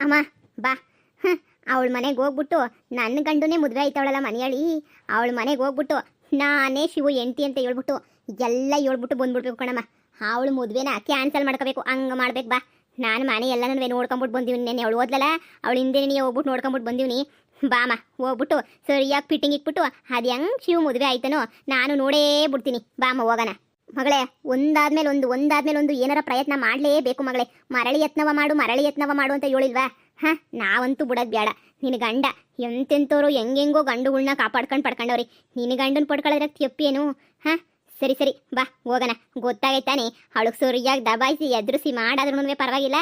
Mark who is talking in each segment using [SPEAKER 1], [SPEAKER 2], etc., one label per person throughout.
[SPEAKER 1] ಅಮ್ಮ ಬಾ. ಅವಳ ಮನೆಗೆ ಹೋಗ್ಬಿಟ್ಟು ನನ್ನ ಗಂಡುನೇ ಮದುವೆ ಆಯ್ತವಳಲ್ಲ ಮನೆಯಳಿ, ಅವಳ ಮನೆಗೆ ಹೋಗ್ಬಿಟ್ಟು ನಾನೇ ಶಿವು ಎಂಟಿ ಅಂತ ಹೇಳ್ಬಿಟ್ಟು ಎಲ್ಲ ಹೇಳ್ಬಿಟ್ಟು ಬಂದ್ಬಿಡ್ಬೇಕು ಕಣಮ್ಮ. ಅವಳು ಮದುವೆನ ಕ್ಯಾನ್ಸಲ್ ಮಾಡ್ಕೋಬೇಕು, ಹಂಗೆ ಮಾಡ್ಬೇಕು ಬಾ. ನಾನು ಮನೆ ಎಲ್ಲನೂ ನೋಡ್ಕೊಂಬಿಟ್ಟು ಬಂದೀವಿ. ನೆನ್ನೆ ಅವಳು ಓದ್ಲಲ್ಲ, ಅವಳು ಹಿಂದೆ ನೀ ಹೋಗ್ಬಿಟ್ಟು ನೋಡ್ಕೊಂಬಿಟ್ಟು ಬಂದೀವಿ. ಬಾಮ ಹೋಗ್ಬಿಟ್ಟು ಸರಿಯಾಗಿ ಫಿಟ್ಟಿಂಗ್ ಇಟ್ಬಿಟ್ಟು ಅದು ಹೆಂಗೆ ಶಿವು ಮದುವೆ ಆಯ್ತನೋ ನಾನು ನೋಡೇ ಬಿಡ್ತೀನಿ. ಬಾಮ ಹೋಗೋಣ ಮಗಳೇ. ಒಂದಾದ್ಮೇಲೆ ಒಂದು ಏನಾರ ಪ್ರಯತ್ನ ಮಾಡಲೇಬೇಕು ಮಗಳೇ. ಮರಳಿ ಯತ್ನವ ಮಾಡು ಅಂತ ಹೇಳಿಲ್ವಾ? ನಾವಂತೂ ಬಿಡೋದು ಬೇಡ. ನಿನ್ನ ಗಂಡ ಎಂತೆಂಥವ್ರು ಹೆಂಗೆಂಗೋ ಗಂಡುಗಳ್ನ ಕಾಪಾಡ್ಕೊಂಡು ಪಡ್ಕೊಂಡವ್ರಿ. ನಿನ್ನ ಗಂಡನ ಪಡ್ಕೊಳ್ಳೋದ್ರಾಗ ತಪ್ಪೇನು? ಸರಿ ಬಾ ಹೋಗೋಣ. ಗೊತ್ತಾಗೈತಾನೆ ಅವಳಿಗೆ ಸರಿಯಾಗಿ ದಬಾಯಿಸಿ ಎದುರಿಸಿ ಮಾಡಾದ್ರೂ ಪರವಾಗಿಲ್ಲ.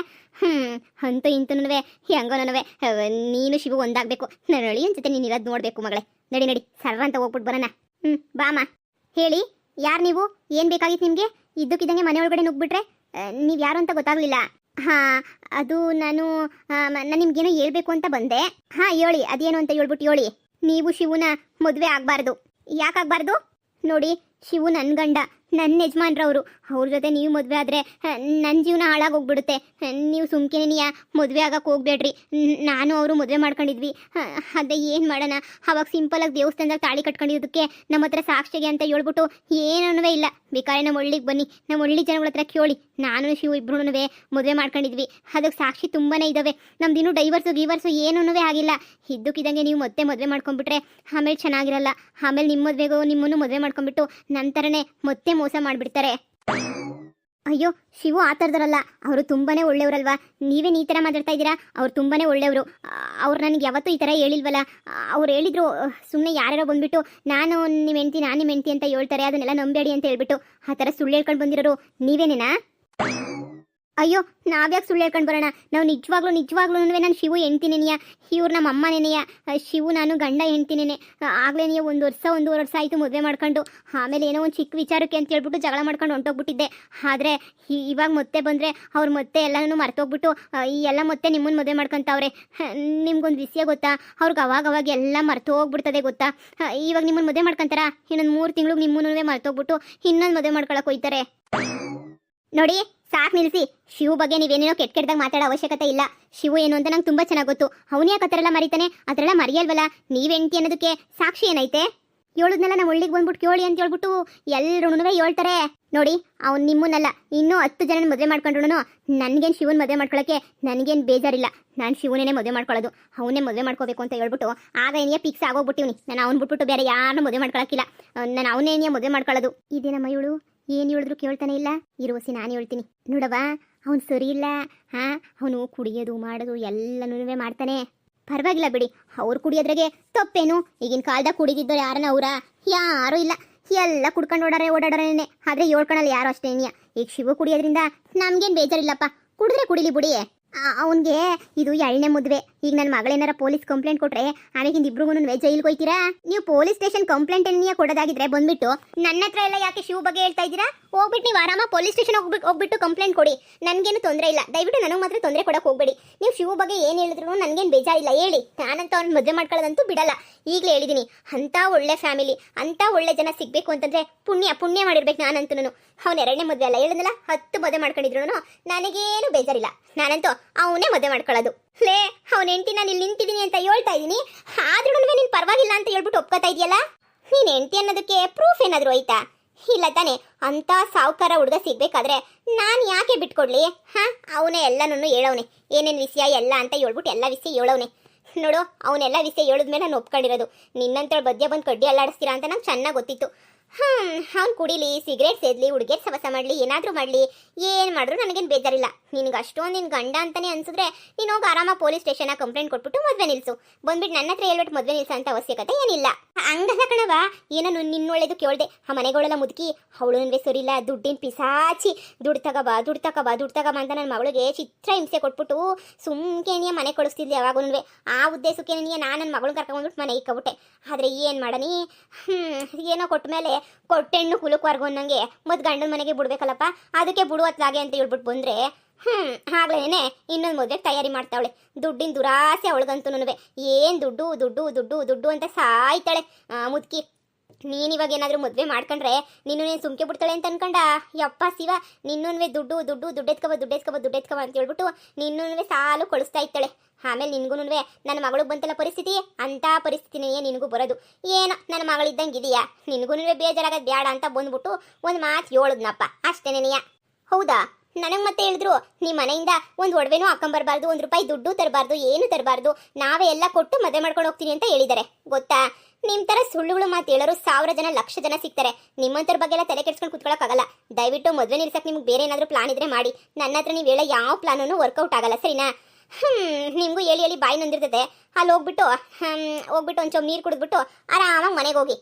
[SPEAKER 1] ಅಂತೂ ಇಂತೂ ಹೆಂಗೋನವೇ ನೀನು ಶಿವು ಒಂದಾಗಬೇಕು. ನಡಿ ಅನ್ಸುತ್ತೆ ನೀನು ಇರೋದು ನೋಡಬೇಕು ಮಗಳೇ. ನಡಿ ಸರ್ರ ಅಂತ ಹೋಗ್ಬಿಟ್ಟು ಬರೋಣ. ಬಾಮ. ಹೇಳಿ, ಯಾರು ನೀವು? ಏನು ಬೇಕಾಗಿತ್ತು ನಿಮಗೆ? ಇದ್ದಕ್ಕಿದ್ದಂಗೆ ಮನೆ ಒಳಗಡೆ ನುಗ್ಬಿಟ್ರೆ ನೀವು ಯಾರು ಅಂತ ಗೊತ್ತಾಗಲಿಲ್ಲ. ಅದು ನಾನು ನಿಮ್ಗೇನೋ ಹೇಳ್ಬೇಕು ಅಂತ ಬಂದೆ. ಹೇಳಿ, ಅದೇನು ಅಂತ ಹೇಳ್ಬಿಟ್ಟು ಹೇಳಿ. ನೀವು ಶಿವುನ ಮದುವೆ ಆಗಬಾರ್ದು. ಯಾಕಾಗಬಾರ್ದು? ನೋಡಿ, ಶಿವು ನನ್ನ ಗಂಡ, ನನ್ನ ಯಜಮಾನ್ರವರು. ಅವ್ರ ಜೊತೆ ನೀವು ಮದುವೆ ಆದರೆ ನನ್ನ ಜೀವನ ಹಾಳಾಗೋಗ್ಬಿಡುತ್ತೆ. ನೀವು ಸುಮ್ಕೆನೆಯ ಮದುವೆ ಆಗಕ್ಕೆ ಹೋಗ್ಬೇಡ್ರಿ. ನಾನು ಅವರು ಮದುವೆ ಮಾಡ್ಕೊಂಡಿದ್ವಿ. ಅದೇ ಏನು ಮಾಡೋಣ, ಅವಾಗ ಸಿಂಪಲಾಗಿ ದೇವಸ್ಥಾನದಾಗ ತಾಳಿ ಕಟ್ಕೊಂಡಿದ್ದಕ್ಕೆ ನಮ್ಮ ಹತ್ರ ಸಾಕ್ಷಿಗೆ ಅಂತ ಹೇಳ್ಬಿಟ್ಟು ಏನೂ ಇಲ್ಲ. ಬೇಕಾದ್ರೆ ನಮ್ಮ ಹಳ್ಳಿಗೆ ಬನ್ನಿ, ನಮ್ಮ ಹಳ್ಳಿ ಜನಗಳ ಹತ್ರ ಕೇಳಿ. ನಾನು ಶಿವು ಇಬ್ರು ಮದುವೆ ಮಾಡ್ಕೊಂಡಿದ್ವಿ. ಅದಕ್ಕೆ ಸಾಕ್ಷಿ ತುಂಬಾ ಇದ್ದಾವೆ. ನಮ್ದಿನ್ನೂ ಗೀವರ್ಸು ಏನೂ ಆಗಿಲ್ಲ. ಇದ್ದಕ್ಕಿದ್ದಂಗೆ ನೀವು ಮತ್ತೆ ಮದುವೆ ಮಾಡ್ಕೊಂಡ್ಬಿಟ್ರೆ ಆಮೇಲೆ ಚೆನ್ನಾಗಿರಲ್ಲ. ಆಮೇಲೆ ನಿಮ್ಮ ಮದುವೆಗೂ ನಿಮ್ಮನ್ನು ಮದುವೆ ಮಾಡ್ಕೊಂಡ್ಬಿಟ್ಟು ನಂತರನೇ ಮತ್ತೆ ಮೋಸ ಮಾಡಿಬಿಡ್ತಾರೆ. ಅಯ್ಯೋ, ಶಿವು ಆ ಥರದರಲ್ಲ, ಅವರು ತುಂಬಾ ಒಳ್ಳೆಯವರಲ್ವಾ? ನೀವೇನು ಈ ಥರ ಮಾತಾಡ್ತಾ ಇದ್ದೀರಾ? ಅವ್ರು ತುಂಬಾ ಒಳ್ಳೆಯವರು. ಅವ್ರು ನನಗೆ ಯಾವತ್ತೂ ಈ ಥರ ಹೇಳಿಲ್ವಲ್ಲ. ಅವ್ರು ಹೇಳಿದ್ರು ಸುಮ್ಮನೆ ಯಾರ್ಯಾರೋ ಬಂದುಬಿಟ್ಟು ನಾನು ನಿಮ್ಮ ಹೆಂಡ್ತಿ ಅಂತ ಹೇಳ್ತಾರೆ, ಅದನ್ನೆಲ್ಲ ನಂಬೇಡಿ ಅಂತ ಹೇಳ್ಬಿಟ್ಟು ಆ ಥರ ಸುಳ್ಳು ಹೇಳ್ಕೊಂಡು ಬಂದಿರೋರು ನೀವೇನೇನಾ? ಅಯ್ಯೋ, ನಾವ್ಯಾಕೆ ಸುಳ್ಳು ಹೇಳ್ಕೊಂಡು ಬರೋಣ? ನಾವು ನಿಜವಾಗ್ಲೂ ನಾನು ಶಿವು ಹೆಂಡ್ತಿನೇನೆಯ, ಇವ್ರು ನಮ್ಮ ಅಮ್ಮನೇನೆಯ. ಶಿವು ನಾನು ಗಂಡ ಹೆಂಡ್ತಿನೇನೆ. ಆಗ್ಲೇನೆಯ ಒಂದೂವರೆ ವರ್ಷ ಆಯಿತು ಮದುವೆ ಮಾಡ್ಕೊಂಡು. ಆಮೇಲೆ ಏನೋ ಒಂದು ಚಿಕ್ಕ ವಿಚಾರಕ್ಕೆ ಅಂತ ಹೇಳ್ಬಿಟ್ಟು ಜಗಳ ಮಾಡ್ಕೊಂಡು ಹೊಂಟೋಗ್ಬಿಟ್ಟಿದ್ದೆ. ಆದರೆ ಇವಾಗ ಮತ್ತೆ ಬಂದರೆ ಅವ್ರು ಮತ್ತೆ ಎಲ್ಲನೂ ಮರ್ತೋಗ್ಬಿಟ್ಟು ಎಲ್ಲ ಮತ್ತೆ ನಿಮ್ಮನ್ನು ಮದುವೆ ಮಾಡ್ಕೊತಾವ್ರೆ. ನಿಮ್ಗೊಂದು ವಿಷಯ ಗೊತ್ತಾ? ಅವ್ರಿಗೆ ಅವಾಗ ಎಲ್ಲ ಮರ್ತೋಗ್ಬಿಡ್ತದೆ ಗೊತ್ತಾ? ಇವಾಗ ನಿಮ್ಮನ್ನು ಮದುವೆ ಮಾಡ್ಕೊತಾರ, ಇನ್ನೊಂದು 3 ತಿಂಗಳು ನಿಮ್ಮನ್ನು ಮರ್ತೋಗ್ಬಿಟ್ಟು ಇನ್ನೊಂದು ಮದುವೆ ಮಾಡ್ಕೊಳಕ್ಕೆ ಹೋಯ್ತಾರೆ. ನೋಡಿ, ಸಾಕು ನಿಲ್ಲಿಸಿ. ಶಿವು ಬಗ್ಗೆ ನೀವೇನೇನೋ ಕೆಟ್ಟದಾಗ ಮಾತಾಡೋ ಅವಶ್ಯಕತೆ ಇಲ್ಲ. ಶಿವು ಏನು ಅಂತ ನಂಗೆ ತುಂಬ ಚೆನ್ನಾಗಿ ಗೊತ್ತು. ಅವನು ಯಾಕೆ ಆ ಥರ ಎಲ್ಲ ಮರಿತಾನೆ? ಅದೆಲ್ಲ ಮರೆಯಲ್ವಲ್ಲ. ನೀವೆಂಟಿ ಅನ್ನೋದಕ್ಕೆ ಸಾಕ್ಷಿ ಏನೈತೆ? ಹೇಳುದ್ನೆಲ್ಲ ನಮ್ಮ ಹಳ್ಳಿಗೆ ಬಂದ್ಬಿಟ್ಟು ಕೇಳಿ ಅಂತ ಹೇಳ್ಬಿಟ್ಟು ಎಲ್ಲರೂ ಹೇಳ್ತಾರೆ. ನೋಡಿ, ಅವ್ನು ನಿಮ್ಮನ್ನಲ್ಲ ಇನ್ನೂ 10 ಜನ ಮದುವೆ ಮಾಡ್ಕೊಂಡ್ರು ನನಗೇನು ಶಿವನ ಮದುವೆ ಮಾಡ್ಕೊಳ್ಳೋಕ್ಕೆ ನನಗೇನು ಬೇಜಾರಿಲ್ಲ. ನಾನು ಶಿವನೇ ಮದುವೆ ಮಾಡ್ಕೊಳ್ಳೋದು, ಅವನೇ ಮದುವೆ ಮಾಡ್ಕೋಬೇಕು ಅಂತ ಹೇಳ್ಬಿಟ್ಟು ಆಗ ಏನಿಯ ಫಿಕ್ಸ್ ಆಗೋಗ್ಬಿಟ್ಟಿವ್ನಿ. ನಾನು ಅವ್ನು ಬಿಟ್ಬಿಟ್ಟು ಬೇರೆ ಯಾರನ್ನೂ ಮದುವೆ ಮಾಡ್ಕೊಳಕ್ಕಿಲ್ಲ. ನಾನು ಅವನೇನಿಯ ಮದುವೆ ಮಾಡ್ಕೊಳ್ಳೋದು. ಇದೇನಮ್ಮ ಇವಳು ಏನು ಹೇಳಿದ್ರು ಕೇಳ್ತಾನೆ ಇಲ್ಲ. ಇರುವಸಿ ನಾನು ಹೇಳ್ತೀನಿ ನೋಡವಾ, ಅವನು ಸರಿ ಇಲ್ಲ. ಅವನು ಕುಡಿಯೋದು ಮಾಡೋದು ಎಲ್ಲನೂ ಮಾಡ್ತಾನೆ. ಪರವಾಗಿಲ್ಲ ಬಿಡಿ, ಅವ್ರು ಕುಡಿಯೋದ್ರಾಗೆ ತಪ್ಪೇನು? ಈಗಿನ ಕಾಲದಾಗ ಕುಡಿದಿದ್ದವ್ರು ಯಾರನ್ನ ಅವರ? ಯಾರೂ ಇಲ್ಲ, ಎಲ್ಲ ಕುಡ್ಕೊಂಡು ಓಡಾಡೋರೇನೆ. ಆದರೆ ಹೇಳ್ಕೊಳಲ್ಲ ಯಾರು ಅಷ್ಟೇನಿಯ. ಈಗ ಶಿವು ಕುಡಿಯೋದ್ರಿಂದ ನಮ್ಗೇನು ಬೇಜಾರಿಲ್ಲಪ್ಪ, ಕುಡಿದ್ರೆ ಕುಡಿಲಿ ಬಿಡಿ. ಅವನಿಗೆ ಇದು 2ನೇ ಮದುವೆ. ಈಗ ನನ್ನ ಮಗಳೇನಾರ ಪೊಲೀಸ್ ಕಂಪ್ಲೇಂಟ್ ಕೊಟ್ರೆ ಆಮೇಕಿಂದ ಇಬ್ರಿಗೂ ಜೈಲಿಗೆ ಹೋಯ್ತೀರಾ? ನೀವು ಪೊಲೀಸ್ ಸ್ಟೇಷನ್ ಕಂಪ್ಲೇಂಟ್ ಏನಿಯ ಕೊಡೋದಾಗಿದ್ರೆ ಬಂದ್ಬಿಟ್ಟು ನನ್ನ ಹತ್ರ ಎಲ್ಲ ಯಾಕೆ ಶಿವ ಬಗ್ಗೆ ಹೇಳ್ತಾ ಇದ್ದೀರಾ? ಹೋಗ್ಬಿಟ್ಟು ನೀವು ಆರಾಮ ಪೊಲೀಸ್ ಸ್ಟೇಷನ್ ಹೋಗ್ಬಿಟ್ಟು ಕಂಪ್ಲೇಂಟ್ ಕೊಡಿ. ನನಗೇನು ತೊಂದರೆ ಇಲ್ಲ. ದಯವಿಟ್ಟು ನನಗೆ ಮಾತ್ರ ತೊಂದರೆ ಕೊಡಕ್ಕೆ ಹೋಗ್ಬೇಡಿ. ನೀವು ಶಿವ ಬಗ್ಗೆ ಏನು ಹೇಳಿದ್ರು ನನಗೇನು ಬೇಜಾರಿಲ್ಲ. ಹೇಳಿ, ನಾನಂತ ಅವ್ನು ಮದುವೆ ಮಾಡ್ಕೊಳ್ಳೋದಂತೂ ಬಿಡಲ್ಲ. ಈಗಲೇ ಹೇಳಿದ್ದೀನಿ, ಅಂಥ ಒಳ್ಳೆ ಫ್ಯಾಮಿಲಿ, ಅಂಥ ಒಳ್ಳೆ ಜನ ಸಿಗಬೇಕು ಅಂತಂದರೆ ಪುಣ್ಯ ಮಾಡಿರ್ಬೇಕು. ನಾನಂತೂ ಅವ್ನು 2ನೇ ಮದುವೆ ಅಲ್ಲ, ಹೇಳಿದ್ನಲ್ಲ 10 ಮದುವೆ ಮಾಡ್ಕೊಂಡಿದ್ರು ನನಗೇನು ಬೇಜಾರಿಲ್ಲ. ನಾನಂತೂ ಅವನೇ ಮದುವೆ ಮಾಡ್ಕೊಳ್ಳೋದು. ಲೇ, ಅವನ ಹೆಂಡತಿ ನಾನು ಇಲ್ಲಿ ನಿಂತಿದ್ದೀನಿ ಅಂತ ಹೇಳ್ತಾ ಇದ್ದೀನಿ, ಆದ್ರೂ ನೀನು ಪರವಾಗಿಲ್ಲ ಅಂತ ಹೇಳ್ಬಿಟ್ಟು ಒಪ್ಕೋತಾ ಇದೆಯಲ್ಲ. ನೀನು ಹೆಂಡತಿ ಅನ್ನೋದಕ್ಕೆ ಪ್ರೂಫ್ ಏನಾದರೂ ಆಯ್ತಾ? ಇಲ್ಲ ತಾನೆ? ಅಂಥ ಸಾವುಕಾರ ಹುಡುಗ ಸಿಗ್ಬೇಕಾದ್ರೆ ನಾನು ಯಾಕೆ ಬಿಟ್ಕೊಡ್ಲಿ? ಅವನೇ ಎಲ್ಲನೂ ಹೇಳವನೆ, ಏನೇನು ವಿಷಯ ಎಲ್ಲ ಅಂತ ಹೇಳ್ಬಿಟ್ಟು ಎಲ್ಲ ವಿಷಯ ಹೇಳವನೆ. ನೋಡು, ಅವನೆಲ್ಲ ವಿಷಯ ಹೇಳಿದ್ಮೇಲೆ ನಾನು ಒಪ್ಕೊಂಡಿರೋದು. ನಿನ್ನಂತೇಳಿ ಬದ್ಯ ಬಂದು ಕಡ್ಡಿ ಅಲ್ಲಾಡಿಸ್ತೀರಾ ಅಂತ ನಂಗೆ ಚೆನ್ನಾಗಿ ಗೊತ್ತಿತ್ತು. ಅವ್ನು ಕುಡಿಲಿ, ಸಿಗರೇಟ್ ಸೇದಲಿ, ಹುಡುಗಿಯರ್ ಸವಸ ಮಾಡಲಿ, ಏನಾದರೂ ಮಾಡಲಿ, ಏನು ಮಾಡಿದ್ರು ನನಗೇನು ಬೇಜಾರಿಲ್ಲ. ನಿನ್ಗೆ ಅಷ್ಟೊಂದು ನಿನ್ನ ಗಂಡ ಅಂತಲೇ ಅನ್ಸಿದ್ರೆ ನೀನು ಹೋಗಿ ಆರಾಮ ಪೊಲೀಸ್ ಸ್ಟೇಷನಾಗ ಕಂಪ್ಲೇಂಟ್ ಕೊಟ್ಬಿಟ್ಟು ಮದುವೆ ನಿಲ್ಲಿಸು. ಬಂದ್ಬಿಟ್ಟು ನನ್ನ ಹತ್ರ ಹೇಳ್ಬಿಟ್ಟು ಮದುವೆ ನಿಲ್ಸೋ ಅಂತ ಅವಶ್ಯಕತೆ ಏನಿಲ್ಲ. ಹಂಗಲ್ಲ ಕಣವ, ಏನೋ ನಿನ್ನೊಳ್ಳೇದು ಕೇಳಿದೆ. ಆ ಮನೆಗಳೆಲ್ಲ ಮುದುಕಿ, ಅವಳು ನನಗೆ ಸರಿಯಿಲ್ಲ, ದುಡ್ಡಿನ ಪಿಸಾಚಿ, ದುಡ್ಡು ತಗೋಬ ಅಂತ ನನ್ನ ಮಗಳಿಗೆ ಚಿತ್ರ ಹಿಂಸೆ ಕೊಟ್ಬಿಟ್ಟು ಸುಮ್ಕೆನೆಯ ಮನೆ ಕಳಿಸ್ತಿದ್ಲಿ. ಯಾವಾಗೂ ಆ ಉದ್ದೇಶಕ್ಕೆ ನಾನು ನನ್ನ ಮಗಳನ್ನ ಕರ್ಕೊಂಡ್ಬಿಟ್ಟು ಮನೆ ಇಕ್ಕಬಿಟ್ಟೆ. ಆದರೆ ಏನು ಮಾಡನಿ, ಏನೋ ಕೊಟ್ಟ ಮೇಲೆ ಕೊಟ್ಟೆಣ್ಣು ಹುಲುಕ್ವರ್ಗು ಅನ್ನಂಗೆ ಮತ್ತು ಗಂಡನ ಮನೆಗೆ ಬಿಡ್ಬೇಕಲ್ಲಪ್ಪ, ಅದಕ್ಕೆ ಬಿಡುವತ್ಲಾಗೆ ಅಂತ ಹೇಳ್ಬಿಟ್ಟು ಬಂದರೆ ಆಗ್ಲೇನೆ ಇನ್ನೊಂದು ಮದುವೆಗೆ ತಯಾರಿ ಮಾಡ್ತಾವಳೆ. ದುಡ್ಡಿನ ದುರಾಸೆ ಅವಳಿಗಂತೂ. ಏನು ದುಡ್ಡು ಅಂತ ಸಾಯ್ತಾಳೆ ಮುದುಕಿ. ನೀನ್ ಇವಾಗ ಏನಾದ್ರೂ ಮದ್ವೆ ಮಾಡ್ಕೊಂಡ್ರೆ ನೀನು ಸುಮ್ಕೆ ಬಿಡ್ತಾಳೆ ಅಂತ ಅನ್ಕೊಂಡ. ಯಪ್ಪ ಶಿವ, ನಿನ್ನೂನ್ವೆ ದುಡ್ಡು ಅಂತ ಹೇಳ್ಬಿಟ್ಟು ನಿನ್ನೂನ್ವೆ ಸಾಲು ಕೊಳಿಸ್ತಾ ಇತ್ತಾಳೆ. ಆಮೇಲೆ ನಿನ್ಗೂನುವೆ ನನ್ನ ಮಗಳು ಬಂತಲ್ಲ ಪರಿಸ್ಥಿತಿ, ಅಂತ ಪರಿಸ್ಥಿತಿನೇ ನಿನಗೂ ಬರೋದು. ಏನೋ ನನ್ನ ಮಗಳಿದ್ದಂಗೆ ಇದೆಯಾ, ನಿನ್ಗೂನುವೆ ಬೇಜಾರಾಗದ್ ಬೇಡ ಅಂತ ಬಂದ್ಬಿಟ್ಟು ಒಂದು ಮಾತು ಹೇಳದ್ನಪ್ಪ ಅಷ್ಟೇನೆಯ. ಹೌದಾ, ನನಗೆ ಮತ್ತೆ ಹೇಳಿದ್ರು ನಿಮ್ಮ ಮನೆಯಿಂದ ಒಂದು ಒಡವೆನೂ ಹಾಕೊಂಬರ್ಬಾರ್ದು, ₹1 ದುಡ್ಡು ತರಬಾರ್ದು, ಏನು ತರಬಾರ್ದು, ನಾವೇ ಎಲ್ಲ ಕೊಟ್ಟು ಮದುವೆ ಮಾಡ್ಕೊಂಡು ಹೋಗ್ತೀನಿ ಅಂತ ಹೇಳಿದ್ದಾರೆ. ಗೊತ್ತಾ, ನಿಮ್ಮ ಥರ ಸುಳ್ಳುಗಳು ಮಾತು ಹೇಳೋರು 1000 ಜನ 1,00,000 ಜನ ಸಿಗ್ತಾರೆ. ನಿಮ್ಮಂಥರ ಬಗ್ಗೆ ಎಲ್ಲ ತಲೆ ಕೆಡ್ಸ್ಕೊಂಡು ಕೂತ್ಕೊಳ್ಳೋಕ್ಕಾಗಲ್ಲ. ದಯವಿಟ್ಟು ಮದುವೆ ನಿಲ್ಸಕ್ಕೆ ನಿಮ್ಗೆ ಬೇರೆ ಏನಾದರೂ ಪ್ಲಾನ್ ಇದ್ರೆ ಮಾಡಿ. ನನ್ನ ಹತ್ರ ನೀವು ಹೇಳೋ ಯಾವ ಪ್ಲಾನೂ ವರ್ಕೌಟ್ ಆಗಲ್ಲ, ಸರಿನಾ? ನಿಮಗೂ ಹೇಳಿ ಬಾಯಿ ನೊಂದಿರ್ತದೆ. ಅಲ್ಲಿ ಹೋಗ್ಬಿಟ್ಟು ಒಂಚೂರು ನೀರು ಕುಡಿದ್ಬಿಟ್ಟು ಆರಾಮಾಗಿ ಮನೆಗೆ ಹೋಗಿ.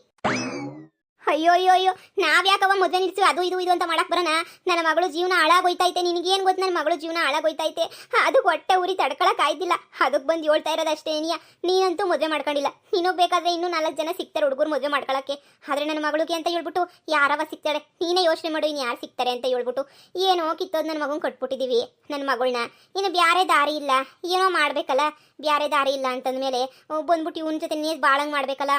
[SPEAKER 1] ಅಯ್ಯೋ ನಾವ್ಯಾಕವ ಮದುವೆ ನಿಲ್ಸಿ ಅದು ಇದು ಅಂತ ಮಾಡಕ್ ಬರೋಣ? ನನ್ನ ಮಗಳು ಜೀವನ ಹಾಳಾಗೋಯ್ತೈತೆ. ನಿನಗೇನು ಗೊತ್ತು ನನ್ನ ಮಗಳು ಜೀವನ ಹಾಳಾಗೋಯ್ತೈತೆ? ಅದಕ್ಕೆ ಹೊಟ್ಟೆ ಉರಿ ತಡ್ಕೊಳಕ್ ಆಯ್ತಿಲ್ಲ, ಅದಕ್ಕೆ ಬಂದು ಹೇಳ್ತಾ ಇರೋದಷ್ಟೇ. ನೀನಂತೂ ಮದುವೆ ಮಾಡ್ಕೊಂಡಿಲ್ಲ. ನೀನು ಬೇಕಾದ್ರೆ ಇನ್ನೂ 4 ಜನ ಸಿಗ್ತಾರೆ ಹುಡುಗರು ಮದುವೆ ಮಾಡ್ಕೊಳಕ್ಕೆ. ಆದ್ರೆ ನನ್ನ ಮಗಳಿಗೆ ಅಂತ ಹೇಳ್ಬಿಟ್ಟು ಯಾರವ ಸಿಗ್ತಾಳೆ? ನೀನೇ ಯೋಚನೆ ಮಾಡು, ಇನ್ನು ಯಾರು ಸಿಗ್ತಾರೆ ಅಂತ ಹೇಳ್ಬಿಟ್ಟು. ಏನೋ ಕಿತ್ತೋದು ನನ್ನ ಮಗನ ಕಟ್ಬಿಟ್ಟಿದೀವಿ ನನ್ನ ಮಗಳನ್ನ. ಇನ್ನು ಬ್ಯಾರೆ ದಾರಿ ಇಲ್ಲ, ಏನೋ ಮಾಡ್ಬೇಕಲ್ಲ. ಬ್ಯಾರೆ ದಾರಿ ಇಲ್ಲ ಅಂತಂದ್ಮೇಲೆ ಬಂದ್ಬಿಟ್ಟು ಇವನ ಜೊತೆ ನೀನು ಬಾಳಂಗ್ ಮಾಡ್ಬೇಕಲ್ಲ.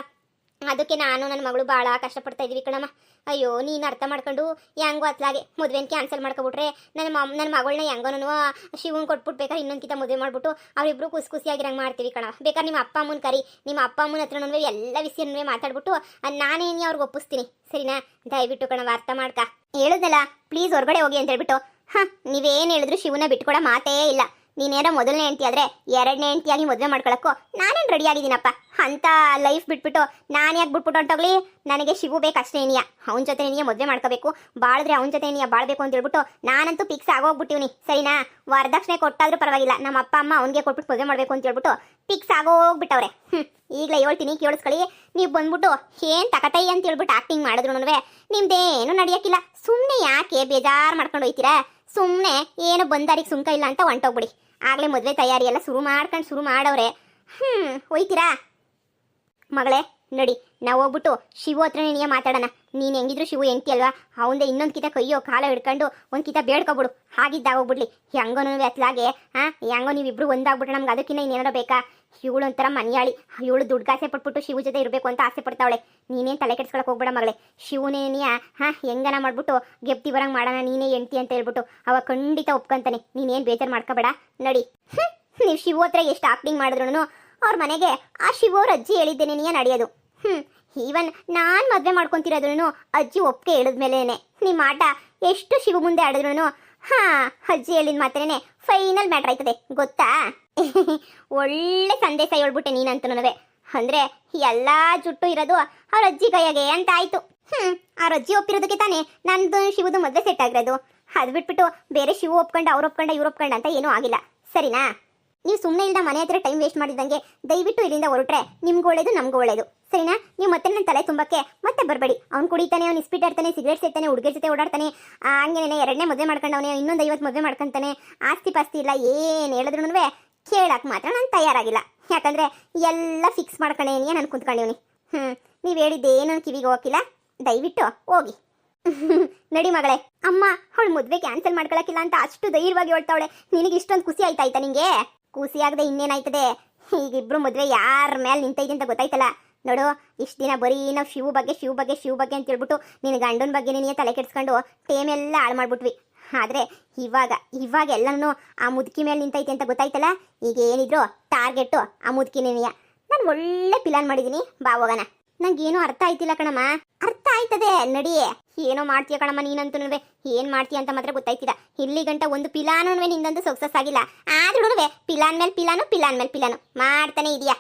[SPEAKER 1] ಅದಕ್ಕೆ ನಾನು ನನ್ನ ಮಗಳು ಭಾಳ ಕಷ್ಟಪಡ್ತಾ ಇದೀವಿ ಕಣಮ್ಮ. ಅಯ್ಯೋ, ನೀನು ಅರ್ಥ ಮಾಡ್ಕೊಂಡು ಹೆಂಗೋ ಅತ್ಲಾಗೆ ಮದುವೆನ ಕ್ಯಾನ್ಸಲ್ ಮಾಡ್ಕೊಬಿಟ್ರೆ ನನ್ನ ಮಗಳನ್ನ ಹೆಂಗೋನು ಶಿವನ್ ಕೊಟ್ಬಿಟ್ಟು ಬೇಕಾದ್ರೆ ಇನ್ನೊಂದ್ಕಿಂತ ಮದುವೆ ಮಾಡ್ಬಿಟ್ಟು ಅವರಿಬ್ರು ಖುಷಿಯಾಗಿರಂಗೆ ಮಾಡ್ತೀವಿ ಕಣ. ಬೇಕಾದ್ರೆ ನಿಮ್ಮ ಅಪ್ಪ ಅಮ್ಮನ ಕರಿ, ನಿಮ್ಮ ಅಪ್ಪ ಅಮ್ಮನ ಹತ್ರನೂ ಎಲ್ಲ ವಿಷಯನೂ ಮಾತಾಡ್ಬಿಟ್ಟು ನಾನೇನು ಅವ್ರಿಗೆ ಒಪ್ಪಿಸ್ತೀನಿ, ಸರಿನಾ? ದಯವಿಟ್ಟು ಕಣವ ಅರ್ಥ ಮಾಡ್ಕ. ಹೇಳಿದ್ನಲ್ಲ, ಪ್ಲೀಸ್ ಹೊರಗಡೆ ಹೋಗಿ ಅಂತ ಹೇಳ್ಬಿಟ್ಟು. ನೀವೇನು ಹೇಳಿದ್ರು ಶಿವನ ಬಿಟ್ಕೊಡೋ ಮಾತೇ ಇಲ್ಲ. ನೀನೇನೋ ಮೊದಲನೇ ಹೆಂಡತಿ ಆದರೆ 2ನೇ ಹೆಂಡತಿಯಾಗಿ ಮದುವೆ ಮಾಡ್ಕೊಳಕ್ಕೋ ನಾನೇನು ರೆಡಿ ಆಗಿದ್ದೀನಪ್ಪ. ಅಂತ ಲೈಫ್ ಬಿಟ್ಬಿಟ್ಟು ನಾನು ಯಾಕೆ ಬಿಟ್ಬಿಟ್ಟು ಹೊಂಟೋಗ್ಲಿ? ನನಗೆ ಶಿವು ಬೇಕಷ್ಟೇ ಏನಿಯ. ಅವನ ಜೊತೆ ನೀನು ಮದುವೆ ಮಾಡ್ಕೋಬೇಕು, ಬಾಳಿದ್ರೆ ಅವನ ಜೊತೆ ನೀನು ಬಾಳ್ಬೇಕು ಅಂತ ಹೇಳ್ಬಿಟ್ಟು ನಾನಂತೂ ಫಿಕ್ಸ್ ಆಗೋಗ್ಬಿಟ್ಟಿವ್ನಿ, ಸರಿನಾ? ವರದಕ್ಷಿಣೆ ಕೊಟ್ಟಾದ್ರೂ ಪರವಾಗಿಲ್ಲ, ನಮ್ಮ ಅಪ್ಪ ಅಮ್ಮ ಅವನಿಗೆ ಕೊಟ್ಬಿಟ್ಟು ಮದುವೆ ಮಾಡಬೇಕು ಅಂತ ಹೇಳ್ಬಿಟ್ಟು ಫಿಕ್ಸ್ ಆಗೋಗ್ಬಿಟ್ಟವ್ರೆ. ಈಗಲೇ ಹೇಳ್ತೀನಿ ಕೇಳಿಸ್ಕೊಳ್ಳಿ. ನೀವು ಬಂದ್ಬಿಟ್ಟು ಏನು ತಕತೈ ಅಂತ ಹೇಳ್ಬಿಟ್ಟು ಆಕ್ಟಿಂಗ್ ಮಾಡಿದ್ರು ನಿಮ್ದೇನು ನಡೆಯೋಕ್ಕಿಲ್ಲ. ಸುಮ್ಮನೆ ಯಾಕೆ ಬೇಜಾರು ಮಾಡ್ಕೊಂಡು ಹೋಯ್ತೀರಾ? ಸುಮ್ಮನೆ ಏನು ಬಂದಾರಿಗೆ ಸುಂಕ ಇಲ್ಲ ಅಂತ ಹೊಂಟೋಗ್ಬಿಡಿ. ಆಗಲೇ ಮದುವೆ ತಯಾರಿ ಎಲ್ಲ ಶುರು ಮಾಡವ್ರೆ. ಹೋಯ್ತೀರಾ ಮಗಳೇ? ನಡಿ, ನಾವು ಹೋಗ್ಬಿಟ್ಟು ಶಿವು ಹತ್ರ ನೀನೇ ಮಾತಾಡೋಣ. ನೀನು ಹೆಂಗಿದ್ರು ಶಿವು ಹೆಂಡತಿ ಅಲ್ವಾ? ಅವಂದೆ ಇನ್ನೊಂದು ಕಿತ ಕೈಯೋ ಕಾಲ ಹಿಡ್ಕೊಂಡು ಒಂದು ಕಿತ ಬೇಡ್ಕೊಬಿಡು. ಹಾಗಿದ್ದಾಗೋಗ್ಬಿಡ್ಲಿ ಹೆಂಗೋನು ಎತ್ಲಾಗೆ. ಹೆಂಗೋ ನೀವಿಬ್ರು ಒಂದಾಗ್ಬಿಟ್ರೆ ನಮ್ಗೆ ಅದಕ್ಕಿಂತ ಇನ್ನೇನಾರ ಬೇಕಾ? ಇವಳು ಒಂಥರ ಮನ್ಯಾಳಿ, ಇವಳು ದುಡ್ಗಾಸೆ ಪಟ್ಬಿಟ್ಟು ಶಿವು ಜೊತೆ ಇರಬೇಕು ಅಂತ ಆಸೆ ಪಡ್ತಾವಳೆ. ನೀನೇನು ತಲೆ ಕೆಡ್ಸ್ಕೊಳಕ್ಕೆ ಹೋಗ್ಬೇಡ ಮಗಳೇ. ಶಿವನೇನಿಯ ಹೆಂಗನ ಮಾಡ್ಬಿಟ್ಟು ಗೆಪ್ತಿ ಬರಂಗೆ ಮಾಡೋಣ, ನೀನೇ ಹೆಂಡ್ತಿ ಅಂತ ಹೇಳ್ಬಿಟ್ಟು ಅವ ಖಂಡಿತ ಒಪ್ಕೊಂತಾನೆ. ನೀನೇನು ಬೇಜಾರು ಮಾಡ್ಕೋಬೇಡ, ನಡಿ. ನೀವು ಶಿವು ಹತ್ರ ಎಷ್ಟು ಆಕ್ಟಿಂಗ್ ಮಾಡಿದ್ರು ಅವ್ರ ಮನೆಗೆ ಆ ಶಿವು ಅವ್ರ ಅಜ್ಜಿ ಹೇಳಿದ್ದೇನೆ ನೀ ನಡೆಯೋದು. ಈವನ್ ನಾನು ಮದುವೆ ಮಾಡ್ಕೊತಿರೋದ್ರೂ ಅಜ್ಜಿ ಒಪ್ಪಿಗೆ ಹೇಳಿದ್ಮೇಲೇನೆ ನಿಮ್ಮ ಆಟ ಎಷ್ಟು ಶಿವು ಮುಂದೆ ಆಡಿದ್ರು ಅಜ್ಜಿ ಹೇಳಿದ ಮಾತ್ರೇನೆ ಫೈನಲ್ ಮ್ಯಾಟ್ರ್ ಆಯ್ತದೆ, ಗೊತ್ತಾ? ಒಳ್ಳೆ ಸಂದೇಶ ಹೇಳ್ಬಿಟ್ಟೆ ನೀನಂತನೂ. ಅಂದ್ರೆ ಎಲ್ಲ ಜುಟ್ಟು ಇರೋದು ಅವ್ರ ಅಜ್ಜಿ ಕೈಯಾಗೆ ಅಂತ ಆಯ್ತು. ಅವ್ರ ಅಜ್ಜಿ ಒಪ್ಪಿರೋದಕ್ಕೆ ತಾನೇ ನಂದು ಶಿವದು ಮದುವೆ ಸೆಟ್ ಆಗಿರೋದು. ಅದು ಬಿಟ್ಬಿಟ್ಟು ಬೇರೆ ಶಿವು ಒಪ್ಕೊಂಡ ಅವ್ರು ಒಪ್ಕೊಂಡ ಇವ್ರು ಒಪ್ಕೊಂಡ ಅಂತ ಏನೂ ಆಗಿಲ್ಲ, ಸರಿನಾ? ನೀವು ಸುಮ್ಮನೆ ಇಲ್ಲದ ಮನೆ ಹತ್ರ ಟೈಮ್ ವೇಸ್ಟ್ ಮಾಡಿದಂಗೆ ದಯವಿಟ್ಟು ಇಲ್ಲಿಂದ ಹೊರಟ್ರೆ ನಿಮ್ಗೂ ಒಳ್ಳೇದು ನಮಗೂ ಒಳ್ಳೇದು, ಸರಿನಾ? ನೀವು ಮತ್ತೆ ನನ್ನ ತಲೆ ತುಂಬಕ್ಕೆ ಮತ್ತೆ ಬರಬೇಡಿ. ಅವ್ನು ಕುಡಿತಾನೆ, ಅವ್ನು ಇಸ್ಪೀಟ್ ಆಡ್ತಾನೆ, ಸಿಗರೇಟ್ ಸೇರ್ತಾನೆ, ಹುಡುಗರ ಜೊತೆ ಓಡಾಡ್ತಾನೆ, ಹಂಗೇನೆ 2ನೇ ಮದುವೆ ಮಾಡ್ಕೊಂಡವನೇ, ಇನ್ನೊಂದು 50 ಮದುವೆ ಮಾಡ್ಕೊಂತಾನೆ, ಆಸ್ತಿ ಪಾಸ್ತಿ ಇಲ್ಲ, ಏನು ಹೇಳಿದ್ರು ಕೇಳಕ್ಕೆ ಮಾತ್ರ ನಾನು ತಯಾರಾಗಿಲ್ಲ. ಯಾಕಂದರೆ ಎಲ್ಲ ಫಿಕ್ಸ್ ಮಾಡ್ಕೊಂಡೇನಿ ನಾನು ಕುಂತ್ಕೊಂಡಿವ್ನಿ. ನೀವು ಹೇಳಿದ್ದೇನು ಕಿವಿಗೆ ಹೋಗಿಲ್ಲ, ದಯವಿಟ್ಟು ಹೋಗಿ. ನಡಿ ಮಗಳೇ. ಅಮ್ಮ ಅವಳು ಮದುವೆ ಕ್ಯಾನ್ಸಲ್ ಮಾಡ್ಕೊಳಕ್ಕಿಲ್ಲ ಅಂತ ಅಷ್ಟು ಧೈರ್ಯವಾಗಿ ಹೇಳ್ತಾವಳೆ. ನಿನಗೆ ಇಷ್ಟೊಂದು ಖುಷಿ ಆಯ್ತಾಯ್ತಾ? ನಿಂಗೆ ಖುಷಿ ಆಗದೆ ಇನ್ನೇನಾಯ್ತದೆ? ಈಗಿಬ್ರು ಮದುವೆ ಯಾರ ಮೇಲೆ ನಿಂತೈತೆ ಅಂತ ಗೊತ್ತಾಯ್ತಲ್ಲ. ನೋಡು, ಇಷ್ಟು ದಿನ ಬರೀ ನಾವು ಶಿವು ಬಗ್ಗೆ ಅಂತ ಹೇಳ್ಬಿಟ್ಟು ನಿನ್ನ ಗಂಡನ ಬಗ್ಗೆ ನೀನೇ ತಲೆ ಕೆಡಿಸ್ಕೊಂಡು ಟೇಮೆಲ್ಲ ಹಾಳು ಮಾಡ್ಬಿಟ್ವಿ. ಆದರೆ ಇವಾಗ ಎಲ್ಲನೂ ಆ ಮುದುಕಿ ಮೇಲೆ ನಿಂತೈತೆ ಅಂತ ಗೊತ್ತಾಯ್ತಲ್ಲ. ಈಗ ಏನಿದ್ರು ಟಾರ್ಗೆಟ್ಟು ಆ ಮುದುಕಿನೇನಿಯ. ನಾನು ಒಳ್ಳೆ ಪ್ಲಾನ್ ಮಾಡಿದ್ದೀನಿ, ಬಾ ಹೋಗೋಣ. ನಂಗೇನು ಅರ್ಥ ಆಯ್ತಿಲ್ಲ ಕಣಮ್ಮ. ಅರ್ಥ ಆಯ್ತದೆ, ನಡಿಯೇ. ಏನೋ ಮಾಡ್ತೀಯ ಕಣಮ್ಮ ನೀನಂತೂ. ಏನು ಮಾಡ್ತೀಯ ಅಂತ ಮಾತ್ರ ಗೊತ್ತಾಯ್ತಿಲ್ಲ. ಇಲ್ಲಿ ಗಂಟ ಒಂದು ಪಿಲಾನು ನಿಂದಂತೂ ಸಕ್ಸಸ್ ಆಗಿಲ್ಲ. ಆದ್ರೂ ಪಿಲಾನ್ ಮೇಲೆ ಪಿಲಾನು ಮಾಡ್ತಾನೆ ಇದೆಯಾ.